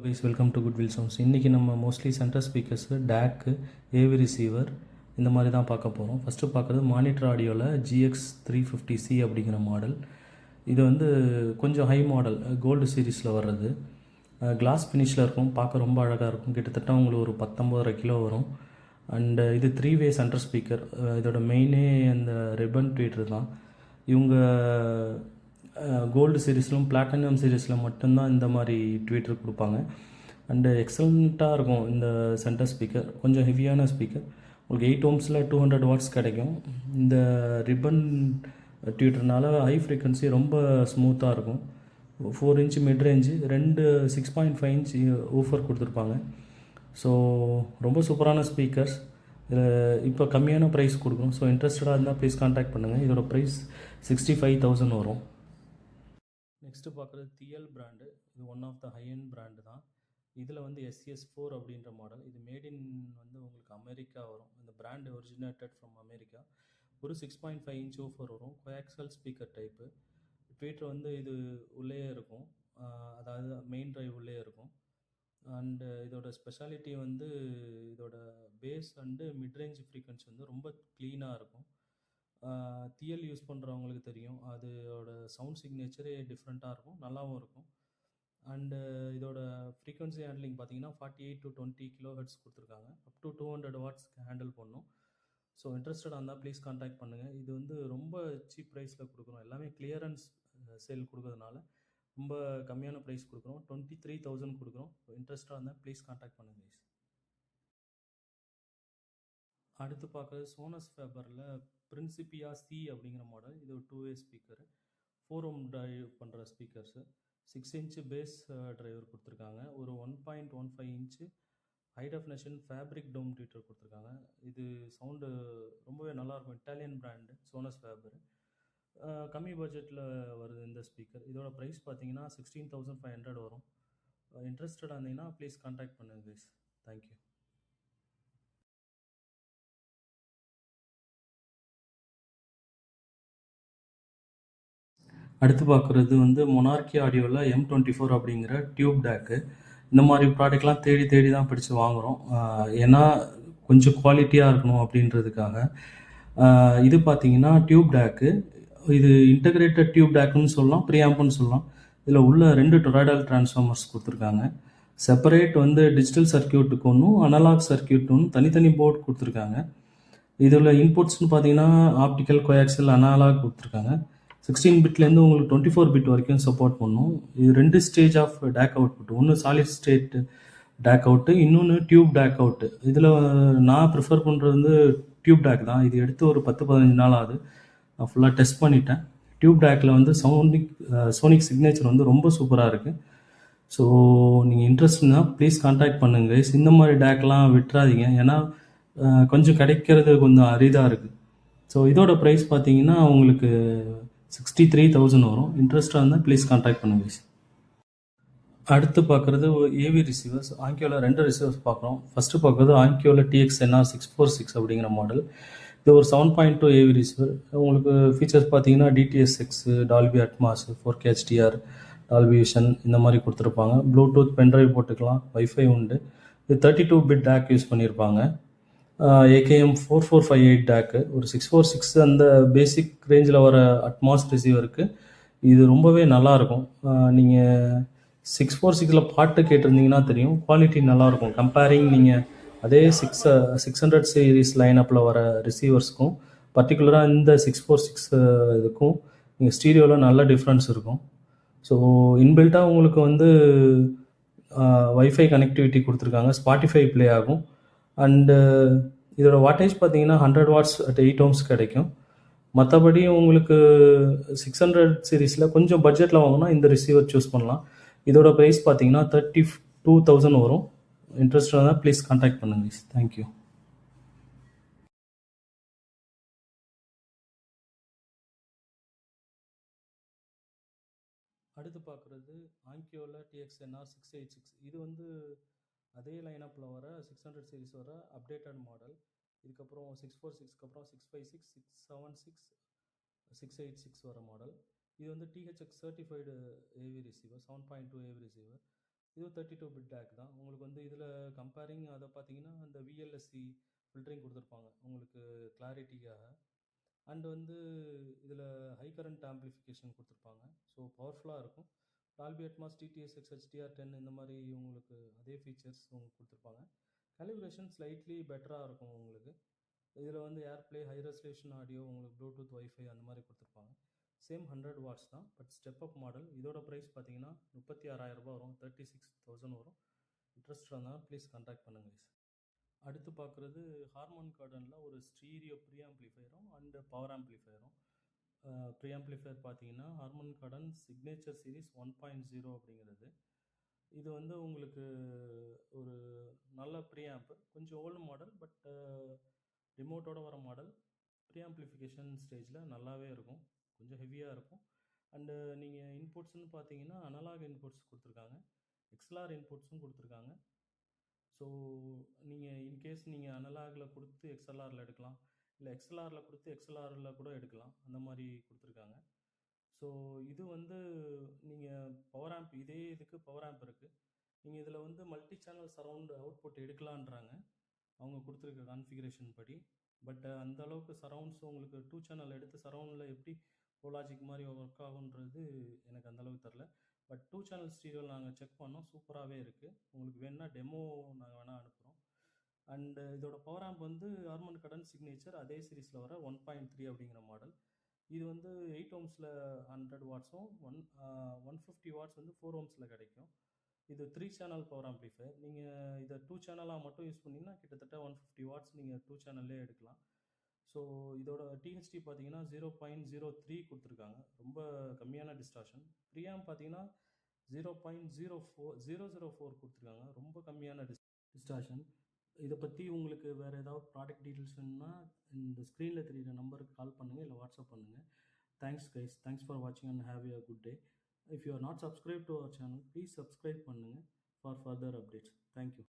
Guys welcome to goodwill sounds. இன்றைக்கி நம்ம mostly centre speakers, டேக்கு, AV receiver இந்த மாதிரி தான் பார்க்க போகிறோம். ஃபஸ்ட்டு பார்க்குறது மானிட்டர் ஆடியோவில் GX350C அப்படிங்கிற மாடல். இது வந்து கொஞ்சம் ஹை மாடல், கோல்டு சீரீஸில் வர்றது. கிளாஸ் ஃபினிஷில் இருக்கும், பார்க்க ரொம்ப அழகாக இருக்கும். கிட்டத்தட்ட உங்களுக்கு ஒரு 19.5 கிலோ வரும். அண்டு இது 3-வே சென்டர் ஸ்பீக்கர். இதோட மெயினே அந்த ரிப்பன் ட்வீட்டர் தான். இவங்க கோல்டு சீரீஸ்லும் பிளாட்டினம் சீரீஸில் மட்டும்தான் இந்த மாதிரி ட்வீட்டர் கொடுப்பாங்க. அண்டு எக்ஸலண்ட்டாக இருக்கும் இந்த சென்டர் ஸ்பீக்கர். கொஞ்சம் ஹெவியான ஸ்பீக்கர். உங்களுக்கு 8 ohmஸில் 200 watts கிடைக்கும். இந்த ரிப்பன் ட்வீட்டர்னால ஹை ஃப்ரீக்வன்சி ரொம்ப ஸ்மூத்தாக இருக்கும். 4 inch mid range, 2 6.5 inch woofer கொடுத்துருப்பாங்க. ஸோ ரொம்ப சூப்பரான ஸ்பீக்கர்ஸ். இப்போ கம்மியான ப்ரைஸ் கொடுக்குறோம். ஸோ இன்ட்ரெஸ்டடாக இருந்தால் ப்ளீஸ் கான்டாக்ட் பண்ணுங்கள். இதோட ப்ரைஸ் 65,000 வரும். நெக்ஸ்ட்டு பார்க்குறது TL பிராண்டு. இது one of the high end brand தான். இதில் வந்து SS4 அப்படின்ற மாடல். இது மேட் இன் வந்து உங்களுக்கு அமெரிக்கா வரும். இந்த பிராண்ட் ஒரிஜினேட்டட் ஃப்ரம் அமெரிக்கா. ஒரு 6.5 inch ஊஃபர் வரும். Coaxial speaker type. ட்வீட்டர் வந்து இது உள்ளே இருக்கும், அதாவது மெயின் ட்ரைவ் உள்ளே இருக்கும். அண்டு இதோட ஸ்பெஷாலிட்டி வந்து இதோட பேஸ் அண்டு மிட்ரேஞ்ச் ஃப்ரீக்வன்சி வந்து ரொம்ப க்ளீனாக இருக்கும். TL யூஸ் பண்ணுறவங்களுக்கு தெரியும், அதோட சவுண்ட் சிக்னேச்சரே டிஃப்ரெண்ட்டாக இருக்கும், நல்லாவும் இருக்கும். அண்டு இதோட ஃப்ரீக்வன்சி ஹேண்ட்லிங் பார்த்தீங்கன்னா 48 to 20 kHz கொடுத்துருக்காங்க. அப் டு 200 watts ஹேண்டில் பண்ணும். ஸோ இன்ட்ரெஸ்டடாக இருந்தால் ப்ளீஸ் கான்டாக்ட் பண்ணுங்கள். இது வந்து ரொம்ப சீப் ப்ரைஸில் கொடுக்குறோம். எல்லாமே கிளியரன்ஸ் சேல் கொடுக்கறதுனால ரொம்ப கம்மியான ப்ரைஸ் கொடுக்குறோம். 23,000 கொடுக்குறோம். இன்ட்ரெஸ்டாக இருந்தால் ப்ளீஸ் கான்டாக்ட் பண்ணுங்கள். அடுத்து பார்க்குறது சோனஸ் ஃபேபரில் பிரின்சிபியா C அப்படிங்கிற மாடல். இது ஒரு 2-வே ஸ்பீக்கரு. 4 ohm டிரைவ் பண்ணுற ஸ்பீக்கர்ஸு. 6 inch பேஸ் டிரைவர் கொடுத்துருக்காங்க. ஒரு 1.15 inch high definition fabric dome tweeter கொடுத்துருக்காங்க. இது சவுண்டு ரொம்பவே நல்லாயிருக்கும். Italian brand Sonus Faber. கம்மி பட்ஜெட்டில் வருது இந்த ஸ்பீக்கர். இதோட ப்ரைஸ் பார்த்தீங்கன்னா 16,500 வரும். இன்ட்ரெஸ்டடாக இருந்தீங்கன்னா ப்ளீஸ் கான்டாக்ட் பண்ணுங்கள் கைஸ். தேங்க்யூ. அடுத்து பார்க்குறது வந்து மொனார்கி ஆடியோவில் M24 அப்படிங்கிற டியூப் டேக்கு. இந்த மாதிரி ப்ராடக்ட்லாம் தேடி தேடி தான் பிடிச்சி வாங்குகிறோம். ஏன்னா கொஞ்சம் குவாலிட்டியாக இருக்கணும் அப்படின்றதுக்காக. இது பார்த்தீங்கன்னா டியூப் டேக்கு. இது இன்டகிரேட்டட் டியூப் டேக்குன்னு சொல்லலாம், ப்ரீஆம்புன்னு சொல்லலாம். இதில் உள்ள 2 டொராய்டல் டிரான்ஸ்ஃபார்மர்ஸ் கொடுத்துருக்காங்க. செப்பரேட் வந்து டிஜிட்டல் சர்க்கியூட்டுக்கு ஒன்றும், அனலாக் சர்க்கியூட் ஒன்றும் தனித்தனி போர்டு கொடுத்துருக்காங்க. இதில் இன்புட்ஸ்னு பார்த்தீங்கன்னா ஆப்டிக்கல், கோஆக்சல், அனலாக் கொடுத்துருக்காங்க. 16 பிட்லேருந்து உங்களுக்கு 24 பிட் வரைக்கும் சப்போர்ட் பண்ணும். இது 2 ஸ்டேஜ் ஆஃப் டேக் அவுட்புட். ஒன்று சாலிட் ஸ்டேட் டேக் அவுட்டு, இன்னொன்று டியூப் டேக் அவுட்டு. இதில் நான் ப்ரிஃபர் பண்ணுறது வந்து டியூப் டேக் தான். இது எடுத்து ஒரு 10-15 நாள் ஆகுது. நான் ஃபுல்லாக டெஸ்ட் பண்ணிட்டேன். டியூப் டேக்கில் வந்து சோனிக் சிக்னேச்சர் வந்து ரொம்ப சூப்பராக இருக்குது. ஸோ நீங்கள் இன்ட்ரெஸ்ட்னா ப்ளீஸ் கான்டாக்ட் பண்ணுங்க. இந்த மாதிரி டேக்லாம் விட்டுறாதீங்க, ஏன்னா கொஞ்சம் கிடைக்கிறது கொஞ்சம் அரிதாக இருக்குது. ஸோ இதோட ப்ரைஸ் பார்த்தீங்கன்னா உங்களுக்கு 63,000 வரும். இன்ட்ரெஸ்டாக இருந்தால் ப்ளீஸ் கான்டாக்ட் பண்ணுங்க. அடுத்து பார்க்குறது ஏவி ரிசீவர்ஸ். ஆங்கியோவில் 2 ரிசீவர்ஸ் பார்க்குறோம். ஃபஸ்ட்டு பார்க்குறது ஆங்கியோவில் TX-NR646 அப்படிங்கிற மாடல். இது ஒரு 7.2 ஏவி ரிசீவர். உங்களுக்கு ஃபீச்சர்ஸ் பார்த்தீங்கன்னா DTS:X, Dolby Atmos, 4K HDR, Dolby vision இந்த மாதிரி கொடுத்துருப்பாங்க. ப்ளூடூத் பென்ட்ரைவ் போட்டுக்கலாம், வைஃபை உண்டு. இது 32 பிட் டேக் யூஸ் பண்ணியிருப்பாங்க. AKM 4458 டேக்கு. ஒரு 646 அந்த பேசிக் ரேஞ்சில் வர அட்மாஸ் ரிசீவருக்கு இது ரொம்பவே நல்லாயிருக்கும். நீங்கள் 646 பாட்டு கேட்டிருந்தீங்கன்னா தெரியும், குவாலிட்டி நல்லாயிருக்கும். கம்பேரிங் நீங்கள் அதே 600 சீரீஸ் லைனப்பில் வர ரிசீவர்ஸ்க்கும், பர்டிகுலராக இந்த 646 இதுக்கும் நீங்கள் ஸ்டீரியோவில் நல்ல டிஃப்ரென்ஸ் இருக்கும். ஸோ இன்பில்ட்டாக உங்களுக்கு வந்து வைஃபை கனெக்டிவிட்டி கொடுத்துருக்காங்க. ஸ்பாட்டிஃபை ப்ளே ஆகும். அண்டு இதோட வாட்டேஜ் பார்த்தீங்கன்னா 100 watts at 8 ohms கிடைக்கும். மற்றபடி உங்களுக்கு 600 சீரீஸில் கொஞ்சம் பட்ஜெட்டில் வாங்கினா இந்த ரிசீவர் சூஸ் பண்ணலாம். இதோட ப்ரைஸ் பார்த்தீங்கன்னா 32,000 வரும். இன்ட்ரெஸ்டாக இருந்தால் ப்ளீஸ் கான்டாக்ட் பண்ணுங்க. தேங்க்யூ. அடுத்து பார்க்குறது ஆங்கியோவில் TX-NR686. இது வந்து அதே லைனப்பில் வர 600 சீரீஸ் வர அப்டேட்டட் மாடல். இதுக்கப்புறம் 646க்கு அப்புறம் 656, 676, 686 வர மாடல். இது வந்து THX certified AV receiver, 7.2 AV receiver. இதுவும் 32 பிட் DAC தான். உங்களுக்கு வந்து இதில் கம்பேரிங் அதை பார்த்தீங்கன்னா அந்த VLSI ஃபில்டரிங் கொடுத்துருப்பாங்க உங்களுக்கு கிளாரிட்டிக்காக. அண்ட் வந்து இதில் ஹை கரண்ட் ஆம்பிளிஃபிகேஷன் கொடுத்துருப்பாங்க. ஸோ பவர்ஃபுல்லாக இருக்கும். டால்பி அட்மாஸ், TTSX, HDR10 இந்த மாதிரி உங்களுக்கு அதே ஃபீச்சர்ஸ் உங்களுக்கு கொடுத்துருப்பாங்க. கலிப்ரேஷன் ஸ்லைட்லி பெட்டராக இருக்கும் உங்களுக்கு. இதில் வந்து ஏர்ப்ளே, ஹை ரெசல்யூஷன் ஆடியோ, உங்களுக்கு ப்ளூடூத், வைஃபை அந்த மாதிரி கொடுத்துருப்பாங்க. சேம் 100 வாட்ஸ் தான், பட் ஸ்டெப் அப் மாடல். இதோட ப்ரைஸ் பார்த்தீங்கன்னா 36,000 வரும், 36,000 வரும். இன்ட்ரெஸ்ட் இருந்தால் ப்ளீஸ் கான்டாக்ட் பண்ணுங்கள். அடுத்து பார்க்குறது ஹார்மோன் கார்டனில் ஒரு ஸ்டீரியோ ப்ரீ ஆம்ப்ளிஃபையரும் அண்டு பவர் ஆம்ப்ளிஃபையரும். ப்ரீ ஆம்ப்ளிஃபையர் பார்த்தீங்கன்னா ஹார்மோன் கார்டன் சிக்னேச்சர் சீரிஸ் 1.0 அப்படிங்கிறது. இது வந்து உங்களுக்கு ஒரு நல்ல ப்ரீ ஆம்ப்பு, கொஞ்சம் ஓல்டு மாடல், பட் ரிமோட்டோட வர மாடல். ப்ரீ ஆம்ப்ளிஃபிகேஷன் ஸ்டேஜில் நல்லாவே இருக்கும், கொஞ்சம் ஹெவியாக இருக்கும். அண்டு நீங்கள் இன்புட்ஸ்னு பார்த்தீங்கன்னா அனலாக் இன்புட்ஸ் கொடுத்துருக்காங்க, XLR இன்புட்ஸும் கொடுத்துருக்காங்க. ஸோ நீங்கள் இன்கேஸ் நீங்கள் அனலாகில் கொடுத்து XLRல எடுக்கலாம், இல்லை XLRல கொடுத்து XLRல கூட எடுக்கலாம், அந்த மாதிரி கொடுத்துருக்காங்க. ஸோ இது வந்து நீங்கள் பவர் ஆம்ப், இதே இதுக்கு பவர் ஆம்ப் இருக்குது. நீங்கள் இதில் வந்து மல்டி சேனல் சரவுண்ட் அவுட்புட் எடுக்கலான்றாங்க அவங்க கொடுத்துருக்க கான்ஃபிகரேஷன் படி. பட் அந்த அளவுக்கு சரவுண்ட்ஸ் உங்களுக்கு 2 சேனல் எடுத்து சரவுண்டில் எப்படி ப்ரோலாஜிக் மாதிரி ஒர்க் ஆகுன்றது எனக்கு அந்தளவுக்கு தெரில. பட் 2 சேனல் ஸ்டீரியோவில் நாங்கள் செக் பண்ணோம், சூப்பராகவே இருக்குது. உங்களுக்கு வேணுன்னா டெமோ நாங்கள் வேணால் அனுப்புகிறோம். அண்டு இதோட பவர் ஆம்ப் வந்து ஹார்மன் கார்டன் சிக்னேச்சர் அதே சீரீஸில் வர 1.3 அப்படிங்கிற மாடல். இது வந்து 8 ohmஸில் 100 வாட்ஸும் 150 வாட்ஸ் வந்து 4 ohmஸில் கிடைக்கும். இது 3 சேனல் பவர் ஆம்ப்ளிஃபையர். நீங்கள் இதை 2 சேனலாக மட்டும் யூஸ் பண்ணிங்கன்னா கிட்டத்தட்ட 150 வாட்ஸ் நீங்கள் 2 சேனல்லே எடுக்கலாம். ஸோ இதோட THD பார்த்தீங்கன்னா 0.03 கொடுத்துருக்காங்க, ரொம்ப கம்மியான டிஸ்டார்ஷன். ப்ரீஆம் பார்த்தீங்கன்னா 0.004 கொடுத்துருக்காங்க, ரொம்ப கம்மியான டிஸ்டார்ஷன். இதை பற்றி உங்களுக்கு வேறு ஏதாவது ப்ராடக்ட் டீட்டெயில்ஸ் வேணுன்னா இந்த ஸ்க்ரீனில் தெரியுற நம்பருக்கு கால் பண்ணுங்கள், இல்லை வாட்ஸ்அப் பண்ணுங்கள். தேங்க்ஸ் கைஸ், தேங்க்ஸ் ஃபார் வாட்சிங் and have a good day. If you are not subscribed to our channel, please subscribe பண்ணுங்கள் for further updates. Thank you.